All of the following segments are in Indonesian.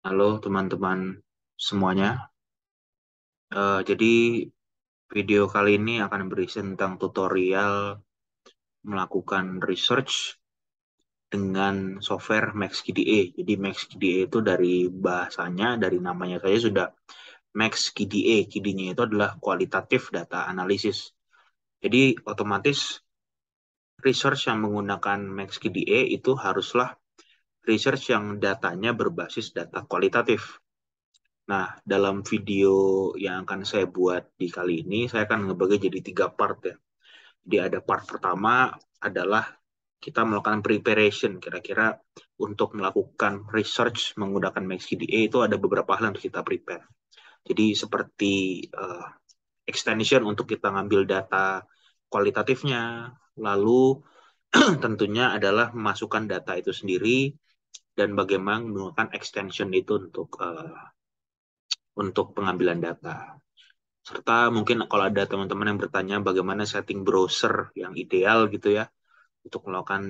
Halo teman-teman semuanya. Jadi video kali ini akan berisi tentang tutorial melakukan research dengan software MaxQDA. Jadi MaxQDA itu dari bahasanya, dari namanya saja sudah MaxQDA. QD-nya itu adalah kualitatif data analisis. Jadi otomatis research yang menggunakan MaxQDA itu haruslah research yang datanya berbasis data kualitatif. Nah, dalam video yang akan saya buat di kali ini, saya akan ngebagi jadi tiga part ya. Jadi ada part pertama adalah kita melakukan preparation, kira-kira untuk melakukan research menggunakan MaxQDA itu ada beberapa hal yang harus kita prepare. Jadi seperti extension untuk kita ngambil data kualitatifnya, lalu tentunya adalah memasukkan data itu sendiri dan bagaimana menggunakan extension itu untuk pengambilan data. Serta mungkin kalau ada teman-teman yang bertanya bagaimana setting browser yang ideal gitu ya untuk melakukan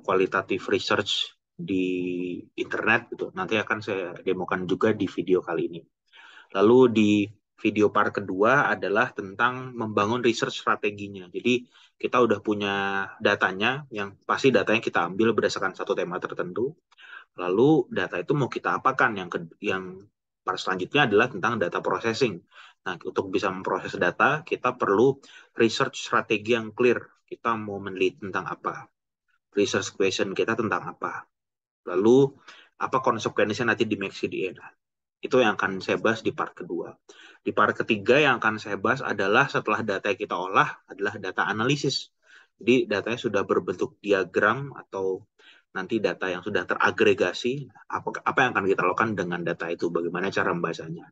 kualitatif research di internet gitu. Nanti akan saya demokan juga di video kali ini. Lalu di video part kedua adalah tentang membangun research strateginya. Jadi kita udah punya datanya, yang pasti datanya kita ambil berdasarkan satu tema tertentu. Lalu data itu mau kita apakan? Yang part selanjutnya adalah tentang data processing. Nah, untuk bisa memproses data, kita perlu research strategi yang clear. Kita mau meneliti tentang apa? Research question kita tentang apa? Lalu, apa konsekuensinya nanti di MaxQDA? Nah, itu yang akan saya bahas di part kedua. Di part ketiga yang akan saya bahas adalah setelah data yang kita olah adalah data analisis. Jadi datanya sudah berbentuk diagram atau nanti data yang sudah teragregasi, apa yang akan kita lakukan dengan data itu, bagaimana cara membacanya.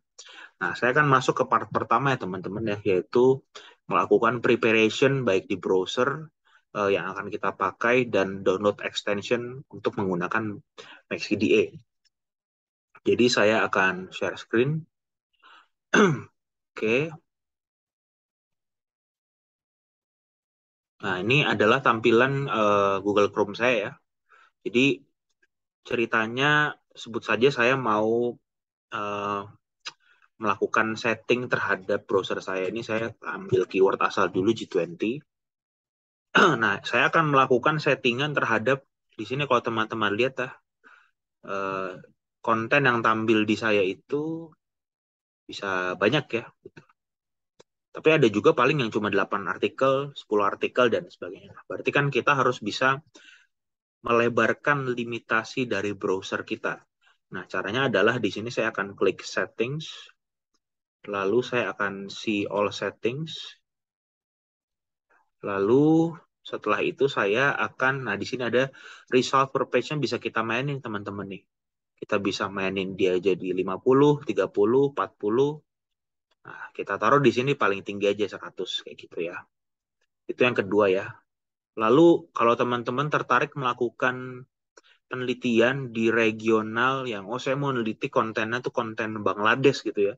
Nah, saya akan masuk ke part pertama ya teman-teman ya, yaitu melakukan preparation baik di browser yang akan kita pakai dan download extension untuk menggunakan MaxQDA. Jadi saya akan share screen. Oke. Nah, ini adalah tampilan Google Chrome saya ya. Jadi ceritanya sebut saja saya mau eh, melakukan setting terhadap browser saya ini. Saya ambil keyword asal dulu G20. Nah, saya akan melakukan settingan terhadap di sini kalau teman-teman lihat ya, eh, konten yang tampil di saya itu bisa banyak ya. Tapi ada juga paling yang cuma 8 artikel, 10 artikel dan sebagainya. Berarti kan kita harus bisa melebarkan limitasi dari browser kita. Nah, caranya adalah di sini saya akan klik settings, lalu saya akan see all settings, lalu setelah itu saya akan, nah di sini ada result per page-nya bisa kita mainin teman-teman nih. Kita bisa mainin dia jadi 50, 30, 40. Nah, kita taruh di sini paling tinggi aja 100 kayak gitu ya. Itu yang kedua ya. Lalu kalau teman-teman tertarik melakukan penelitian di regional yang saya mau neliti kontennya tuh konten Bangladesh gitu ya.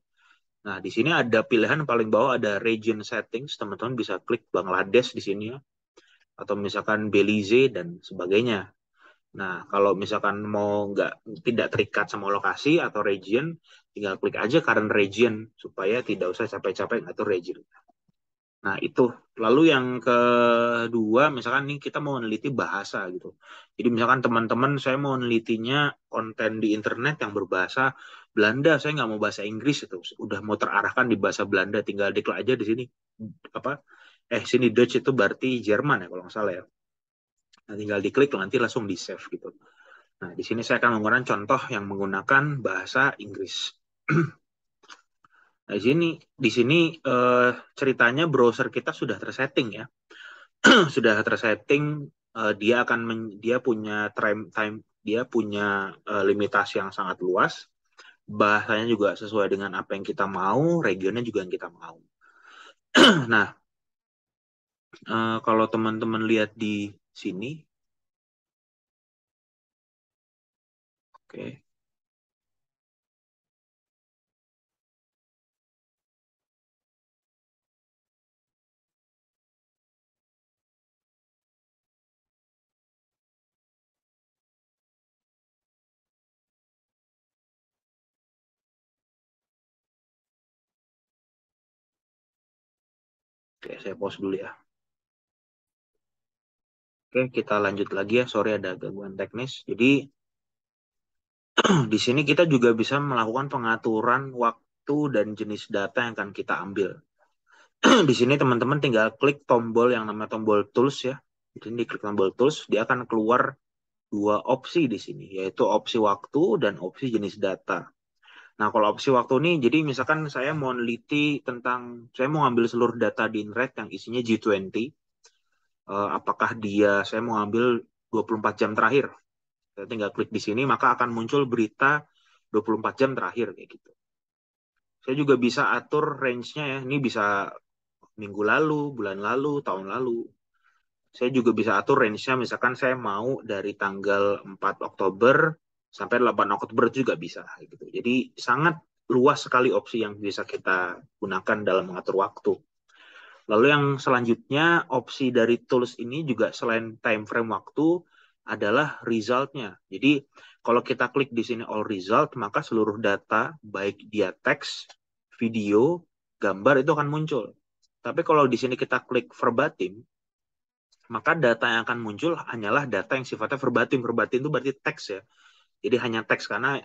Nah, di sini ada pilihan paling bawah ada region settings, teman-teman bisa klik Bangladesh di sini ya, atau misalkan Belize dan sebagainya. Nah, kalau misalkan mau nggak tidak terikat sama lokasi atau region, tinggal klik aja current region supaya tidak usah capek-capek ngatur region. Nah, itu. Lalu yang kedua, misalkan nih kita mau meneliti bahasa gitu. Jadi misalkan teman-teman saya mau menelitinya konten di internet yang berbahasa Belanda, saya nggak mau bahasa Inggris itu. Udah mau terarahkan di bahasa Belanda, tinggal diklik aja di sini. Apa? Sini Dutch itu berarti Jerman ya kalau nggak salah ya. Nah, tinggal diklik nanti langsung di save gitu. Nah, di sini saya akan menggunakan contoh yang menggunakan bahasa Inggris. Nah, di sini ceritanya browser kita sudah tersetting ya. Sudah tersetting, dia punya dia punya limitasi yang sangat luas. Bahasanya juga sesuai dengan apa yang kita mau, regionnya juga yang kita mau. Nah, kalau teman-teman lihat di sini, oke. Oke, saya pause dulu ya. Oke, kita lanjut lagi ya. Sorry ada gangguan teknis. Jadi di sini kita juga bisa melakukan pengaturan waktu dan jenis data yang akan kita ambil. Di sini teman-teman tinggal klik tombol yang namanya tombol tools ya. Di sini diklik tombol tools, dia akan keluar dua opsi di sini, yaitu opsi waktu dan opsi jenis data. Nah, kalau opsi waktu ini, jadi misalkan saya mau neliti tentang, saya mau ambil seluruh data di INRED yang isinya G20, apakah saya mau ambil 24 jam terakhir. Saya tinggal klik di sini, maka akan muncul berita 24 jam terakhir, kayak gitu. Saya juga bisa atur range-nya ya, ini bisa minggu lalu, bulan lalu, tahun lalu. Saya juga bisa atur range-nya, misalkan saya mau dari tanggal 4 Oktober sampai 8 Oktober itu juga bisa. Gitu. Jadi sangat luas sekali opsi yang bisa kita gunakan dalam mengatur waktu. Lalu yang selanjutnya, opsi dari tools ini juga selain time frame waktu, adalah result-nya. Jadi kalau kita klik di sini all result, maka seluruh data, baik dia teks, video, gambar, itu akan muncul. Tapi kalau di sini kita klik verbatim, maka data yang akan muncul hanyalah data yang sifatnya verbatim. Verbatim itu berarti teks ya. Jadi hanya teks, karena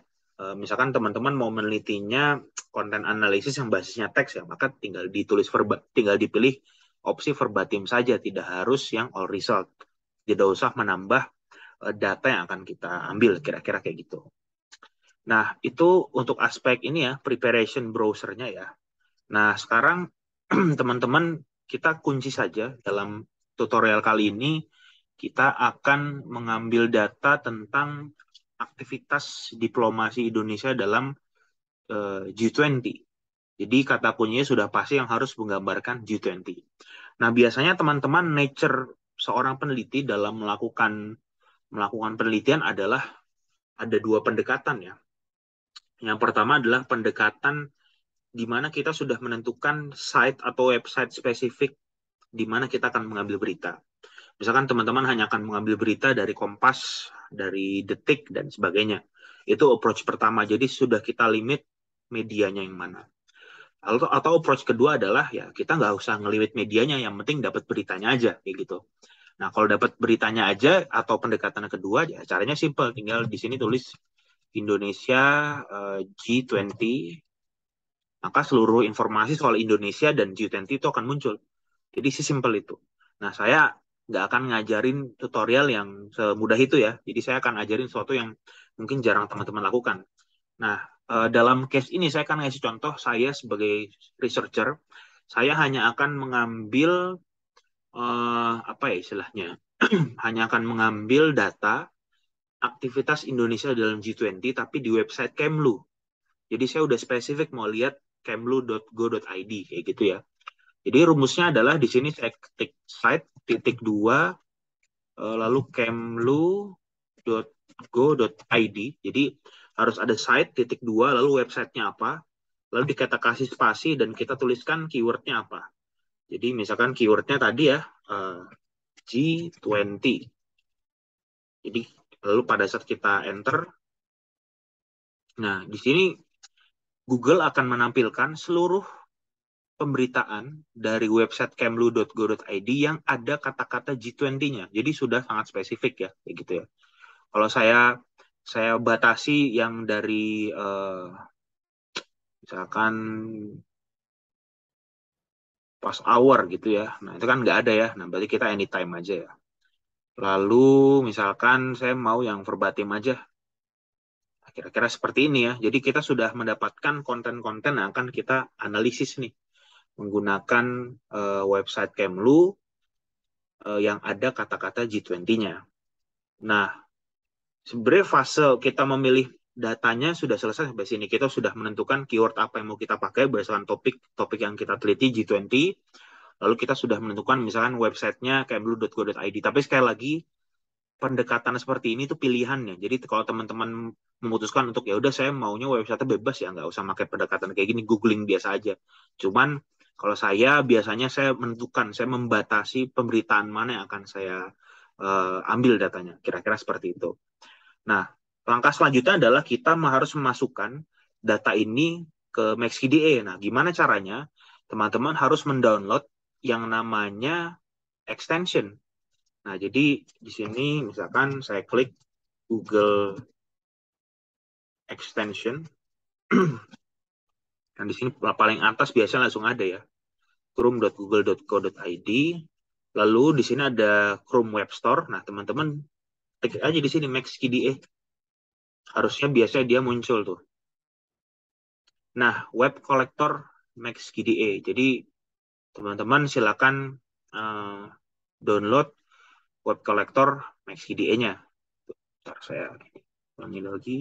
misalkan teman-teman mau menelitinya konten analisis yang basisnya teks ya, maka tinggal dipilih opsi verbatim saja, tidak harus yang all result. Tidak usah menambah data yang akan kita ambil, kira-kira kayak gitu. Nah, itu untuk aspek ini ya, preparation browsernya ya. Nah, sekarang teman-teman kita kunci saja dalam tutorial kali ini, kita akan mengambil data tentang aktivitas diplomasi Indonesia dalam G20. Jadi kata kuncinya sudah pasti yang harus menggambarkan G20. Nah, biasanya teman-teman nature seorang peneliti dalam melakukan penelitian adalah ada dua pendekatan ya. Yang pertama adalah pendekatan di mana kita sudah menentukan site atau website spesifik di mana kita akan mengambil berita. Misalkan teman-teman hanya akan mengambil berita dari Kompas, dari Detik, dan sebagainya. Itu approach pertama. Jadi sudah kita limit medianya yang mana. Atau approach kedua adalah ya kita nggak usah ngelimit medianya, yang penting dapat beritanya aja, kayak gitu. Nah, kalau dapat beritanya aja atau pendekatan kedua, ya caranya simple. Tinggal di sini tulis Indonesia G20, maka seluruh informasi soal Indonesia dan G20 itu akan muncul. Jadi sesimpel itu. Nah, saya nggak akan ngajarin tutorial yang semudah itu ya. Jadi saya akan ngajarin sesuatu yang mungkin jarang teman-teman lakukan. Nah, dalam case ini saya akan ngasih contoh, saya sebagai researcher, saya hanya akan mengambil, apa ya istilahnya, hanya akan mengambil data aktivitas Indonesia dalam G20, tapi di website Kemlu. Jadi saya udah spesifik mau lihat kemlu.go.id, kayak gitu ya. Jadi rumusnya adalah di sini saya ketik site titik dua lalu kemlu.go.id. Jadi harus ada site titik dua lalu websitenya apa, lalu kita kasih spasi dan kita tuliskan keywordnya apa. Jadi misalkan keywordnya tadi ya G20. Jadi lalu pada saat kita enter, nah di sini Google akan menampilkan seluruh pemberitaan dari website kemlu.go.id yang ada kata-kata G20-nya. Jadi sudah sangat spesifik ya, kayak gitu ya. Kalau saya batasi yang dari misalkan pas hour gitu ya. Nah, itu kan nggak ada ya. Nah, berarti kita anytime aja ya. Lalu misalkan saya mau yang verbatim aja. Nah, kira-kira seperti ini ya. Jadi kita sudah mendapatkan konten-konten yang akan kita analisis nih menggunakan website Kemlu yang ada kata-kata G20-nya. Nah, sebenarnya fase kita memilih datanya sudah selesai sampai sini. Kita sudah menentukan keyword apa yang mau kita pakai berdasarkan topik yang kita teliti G20. Lalu kita sudah menentukan misalkan websitenya kemlu.go.id. Tapi sekali lagi pendekatan seperti ini tuh pilihannya. Jadi kalau teman-teman memutuskan untuk ya udah saya maunya website bebas ya nggak usah pakai pendekatan kayak gini, googling biasa aja. Cuman kalau saya biasanya saya menentukan, saya membatasi pemberitaan mana yang akan saya ambil datanya. Kira-kira seperti itu. Nah, langkah selanjutnya adalah kita harus memasukkan data ini ke MaxQDA. Nah, gimana caranya? Teman-teman harus mendownload yang namanya extension. Nah, jadi di sini misalkan saya klik Google Extension, dan di sini paling atas biasanya langsung ada ya, chrome.google.co.id. Lalu di sini ada Chrome Web Store. Nah, teman-teman klik aja di sini Max KDE. Harusnya biasanya dia muncul tuh. Nah, Web Collector Max KDE. Jadi teman-teman silakan uh, download Web Collector Max KDE-nya. Ntar saya ulangi lagi.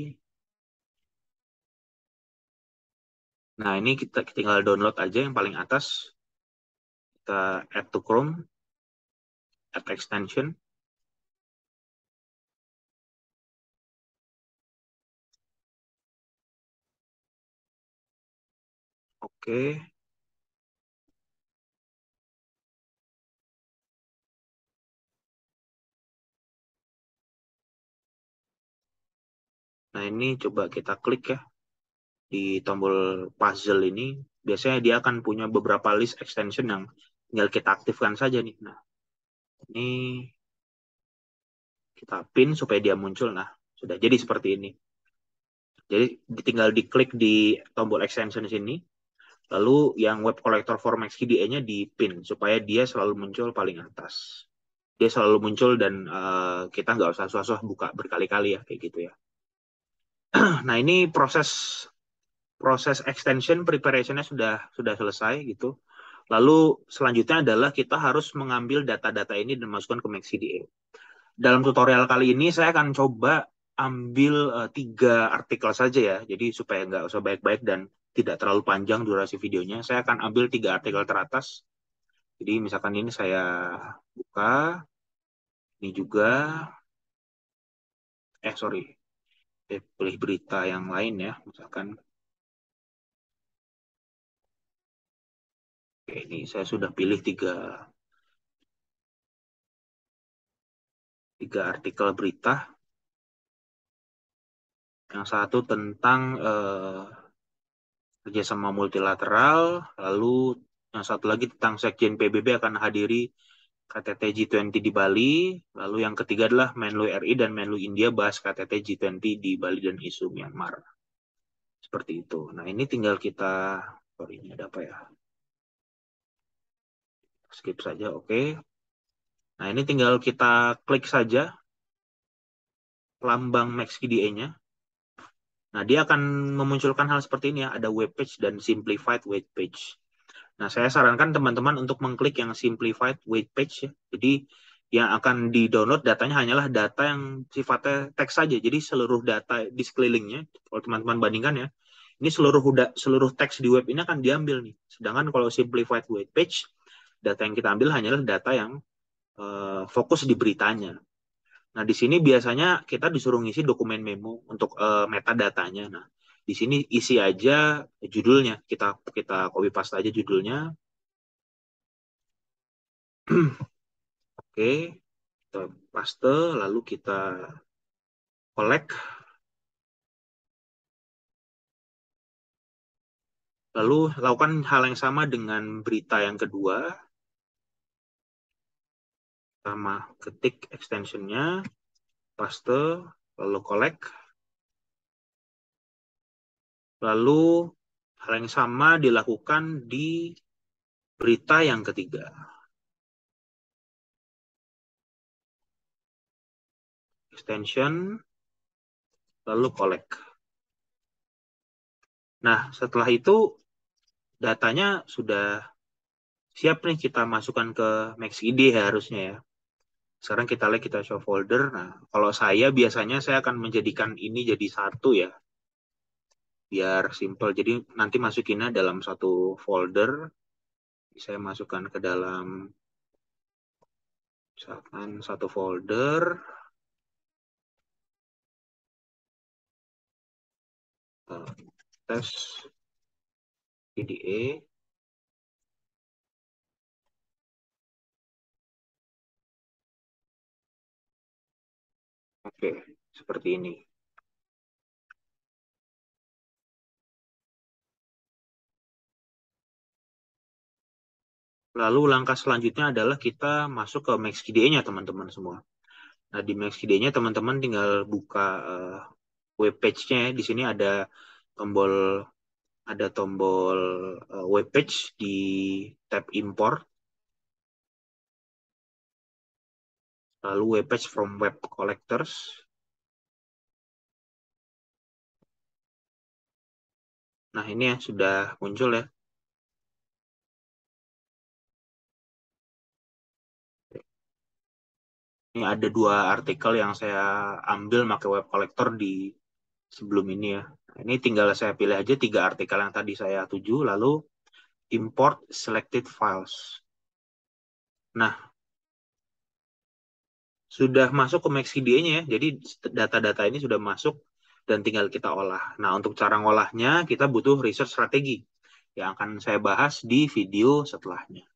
Nah, ini kita tinggal download aja yang paling atas. Kita add to Chrome, add extension. Oke. Nah, ini coba kita klik ya di tombol puzzle ini. Biasanya dia akan punya beberapa list extension yang tinggal kita aktifkan saja nih. Nah, ini kita pin supaya dia muncul. Nah, sudah jadi seperti ini. Jadi tinggal diklik di tombol extension sini, lalu yang web collector for Max KDE-nya di pin supaya dia selalu muncul paling atas. Dia selalu muncul dan kita nggak usah susah-susah buka berkali-kali ya kayak gitu ya. Nah, ini proses proses extension preparationnya sudah selesai gitu. Lalu selanjutnya adalah kita harus mengambil data-data ini dan masukkan ke MaxCDA. Dalam tutorial kali ini saya akan coba ambil 3 artikel saja ya. Jadi supaya nggak usah baik-baik dan tidak terlalu panjang durasi videonya, saya akan ambil 3 artikel teratas. Jadi misalkan ini saya buka, ini juga, sorry, pilih berita yang lain ya. Misalkan, oke, ini saya sudah pilih tiga artikel berita. Yang satu tentang kerjasama multilateral, lalu yang satu lagi tentang Sekjen PBB akan hadiri KTT G20 di Bali, lalu yang ketiga adalah Menlu RI dan Menlu India bahas KTT G20 di Bali dan isu Myanmar. Seperti itu. Nah, ini tinggal kita, sorry, ini ada apa ya? Skip saja, oke. Nah, ini tinggal kita klik saja lambang MaxQDA-nya. Nah, dia akan memunculkan hal seperti ini ya, ada web page dan simplified web page. Nah, saya sarankan teman-teman untuk mengklik yang simplified web page ya. Jadi yang akan di-download datanya hanyalah data yang sifatnya teks saja. Jadi seluruh data di sekelilingnya, kalau teman-teman bandingkan ya, ini seluruh teks di web ini akan diambil nih. Sedangkan kalau simplified web page, data yang kita ambil hanyalah data yang fokus di beritanya. Nah, di sini biasanya kita disuruh ngisi dokumen memo untuk metadatanya. Nah, di sini isi aja judulnya. Kita copy paste aja judulnya. Oke, kita paste, lalu kita collect, lalu lakukan hal yang sama dengan berita yang kedua, sama ketik extensionnya, paste, lalu collect, lalu hal yang sama dilakukan di berita yang ketiga, extension, lalu collect. Nah, setelah itu datanya sudah siap nih kita masukkan ke MaxID harusnya ya. Sekarang kita lihat, kita show folder. Nah, kalau saya biasanya saya akan menjadikan ini jadi satu ya, biar simple. Jadi nanti masukinnya dalam satu folder. Saya masukkan ke dalam misalkan satu folder. Tes PDE. Oke, seperti ini. Lalu langkah selanjutnya adalah kita masuk ke MaxQDE-nya teman-teman semua. Nah, di MaxQDE-nya teman-teman tinggal buka web page-nya ya. Di sini tombol tombol web page di tab import, lalu web page from web collectors. Nah, ini ya sudah muncul ya. Ini ada dua artikel yang saya ambil pakai web collector di sebelum ini ya. Nah, ini tinggal saya pilih aja tiga artikel yang tadi saya tuju, lalu import selected files. Nah, sudah masuk ke MaxQDA-nya ya. Jadi data-data ini sudah masuk dan tinggal kita olah. Nah, untuk cara ngolahnya kita butuh research strategi yang akan saya bahas di video setelahnya.